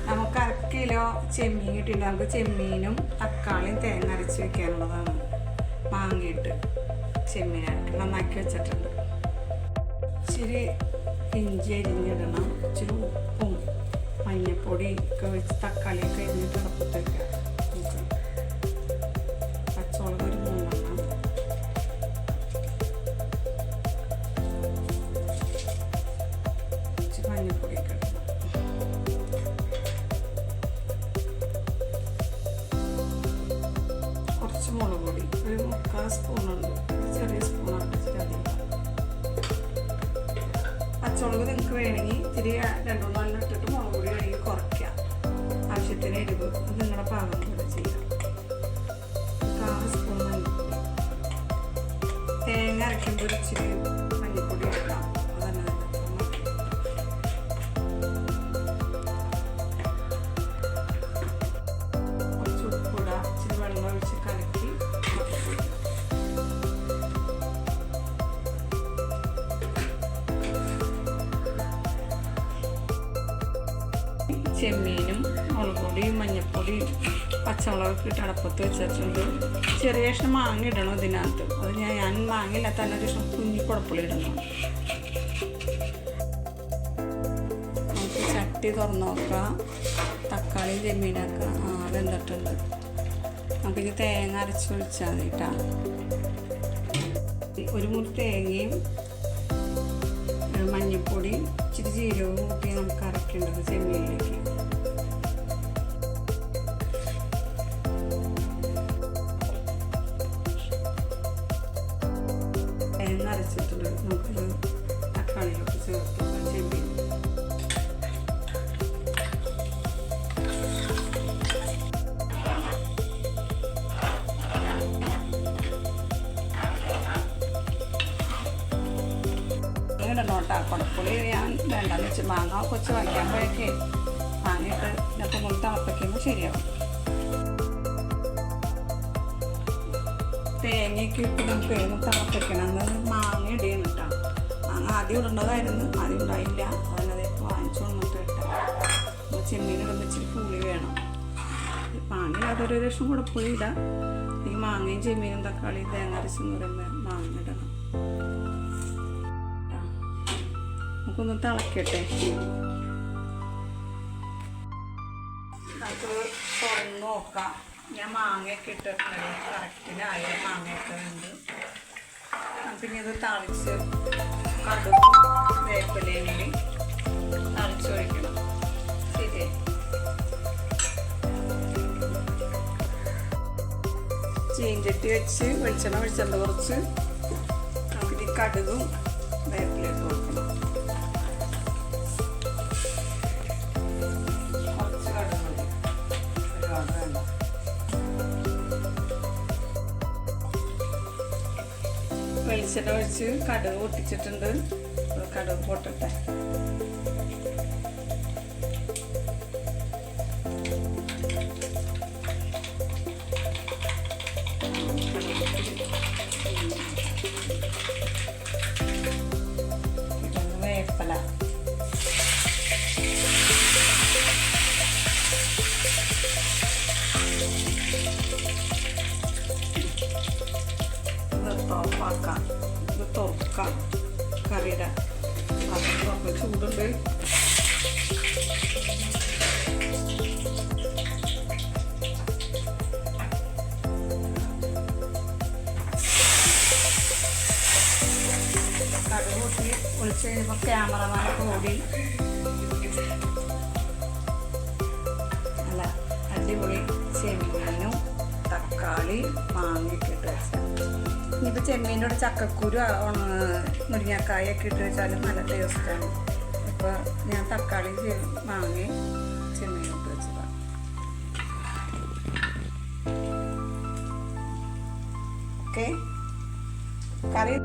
നമുക്ക് 1 കിലോ ചെമ്മീൻ കിട്ടിയിട്ടുണ്ട്. നമുക്ക് ചെമ്മീനും തക്കാളിയും തേങ്ങ അരച്ച് വെക്കാനുള്ളതാണ്. മാങ്ങയിട്ട് ചെമ്മീനായിട്ട് നന്നാക്കി വെച്ചിട്ടുണ്ട്. ഇച്ചിരി ഇഞ്ചി അരിഞ്ഞിടണം, ഇച്ചിരി ഉപ്പും മഞ്ഞപ്പൊടി ഒക്കെ വെച്ച് തക്കാളിയൊക്കെ അരിഞ്ഞിട്ട് അടുപ്പത്ത് വയ്ക്കാം. പച്ചമുളക് ഒരു 3 എണ്ണം, ഇച്ചിരി മഞ്ഞപ്പൊടിയൊക്കെ ഇടണം. കുറച്ച് മുളക് പൊടി ഒരു 3/4 സ്പൂണുണ്ട്, ചെറിയ സ്പൂണാണ്, ഇച്ചിരി അധികം. പച്ചമുളക് നിങ്ങൾക്ക് വേണമെങ്കിൽ ഇത്തിരി 2-3 ഇട്ടിട്ട് മുളക് പൊടി വേണമെങ്കിൽ കുറയ്ക്കാം. ആവശ്യത്തിന് എരിവ് നിങ്ങളുടെ പാകം പോലെ ചെയ്യാം. 1/4 സ്പൂൺ മഞ്ഞൾപ്പൊടി. തേങ്ങ അരയ്ക്കുമ്പോൾ ഇച്ചിരി മഞ്ഞൾപ്പൊടി ഇടാം. അതന്നെ കുറച്ച് ഉപ്പിടാം, ഇച്ചിരി വെള്ളം ഒഴിച്ച് കലക്കി ചെമ്മീനും മുളക് പൊടിയും മഞ്ഞൾപ്പൊടിയും പച്ചമുളകൊക്കെ ഇട്ട് അടുപ്പത്ത് വെച്ചിട്ടുണ്ട്. ചെറിയ കഷ്ണം മാങ്ങ ഇടണം ഇതിനകത്ത്. അത് ഞാൻ മാങ്ങയില്ലാത്ത തന്നെ ഒരു കഷ്ണം കുഞ്ഞി കുഴപ്പുളി ഇടണം. നമുക്ക് ചട്ടി തുറന്ന് നോക്കാം. തക്കാളിയും ചെമ്മീനൊക്കെ വെന്തിട്ടുണ്ട്. നമുക്കിത് തേങ്ങ അരച്ച് ഒഴിച്ചാൽ മതി കേട്ടോ. ഒരു മുറി തേങ്ങയും മഞ്ഞൾപ്പൊടിയും ഇച്ചിരി ജീരകവും കൂട്ടി നമുക്ക് അരക്കേണ്ടത് ചെമ്മീനിലേക്ക്. തേങ്ങ അരച്ചിട്ടുണ്ട്. നമുക്കത് തക്കാളിയിലൊക്കെ ചേർത്ത് ചെമ്മീൻ ഇടണോട്ടാ. കുടപ്പുളി ഞാൻ വേണ്ടെന്ന് വെച്ച് മാങ്ങ കൊച്ച് വയ്ക്കുമ്പോഴേക്ക് മാങ്ങയിട്ട് ഇതിനൊപ്പം കൊണ്ട് തിളപ്പിക്കുമ്പോൾ ശരിയാവും. തേങ്ങയൊക്കെ ഇട്ട് നമുക്ക് തിളപ്പിക്കണമെന്ന് മാങ്ങ ഇടയാണ് കേട്ടോ. മാങ്ങ ആദ്യം ഇടേണ്ടതായിരുന്നു, ആദ്യം ഉണ്ടായില്ല. അതിനകത്ത് വാങ്ങിച്ചു വന്നിട്ട് ഇട്ടാൽ ചെമ്മീൻ ഇടുമ്പോൾ ഇച്ചിരി പുളി വേണം. മാങ്ങ അതൊരു ലക്ഷം കുടപ്പുളി ഇടാം. ഈ മാങ്ങയും ചെമ്മീനും തക്കാളിയും തേങ്ങ അരച്ചെന്ന് പറയുമ്പോൾ മാങ്ങ ഇടണം. നമുക്കൊന്ന് തിളക്കട്ടെ. നമുക്ക് തുറന്ന് നോക്കാം. ഞാൻ മാങ്ങയൊക്കെ ഇട്ടിട്ടുണ്ട്. കറക്റ്റിനായ മാങ്ങയൊക്കെ ഉണ്ട്. നമുക്കിനി ഇത് തളിച്ച് കടുകും വേപ്പിലയും കൂടി തളിച്ചൊഴിക്കണം. ശരി, ചീഞ്ചട്ടി വെച്ച് വെളിച്ചെണ്ണ ഒഴിച്ചത് കുറച്ച് നമുക്കിത് കടുകും വേപ്പിലയും കൊടുക്കണം. വെളിച്ചെണ്ണ ഒഴിച്ച് കടുക് പൊട്ടിച്ചിട്ടുണ്ട്. കടുക് പൊട്ടട്ടെ. വേപ്പില ഓഫാക്കാം. ഇത് തുറക്കാം. കറിയുടെ പാത്രം ചൂടുണ്ട്. കടുക് കൂട്ടി ഒളിച്ച് കഴിഞ്ഞപ്പോൾ ക്യാമറമാനൊക്കെ ഓടി. നല്ല അടിപൊളി ചെമ്മീനും തക്കാളി മാങ്ങയൊക്കെ ഇട്ട് വെച്ചാൽ. ഇനിയിപ്പോൾ ചെമ്മീനോട് ചക്കക്കുരു മുരിങ്ങക്കായൊക്കെ ഇട്ട് വെച്ചാലും നല്ല ടേസ്റ്റാണ്. ഇപ്പോൾ ഞാൻ തക്കാളി മാങ്ങയും ചെമ്മീനിട്ട് വെച്ചതാണ്. ഓക്കെ, കറി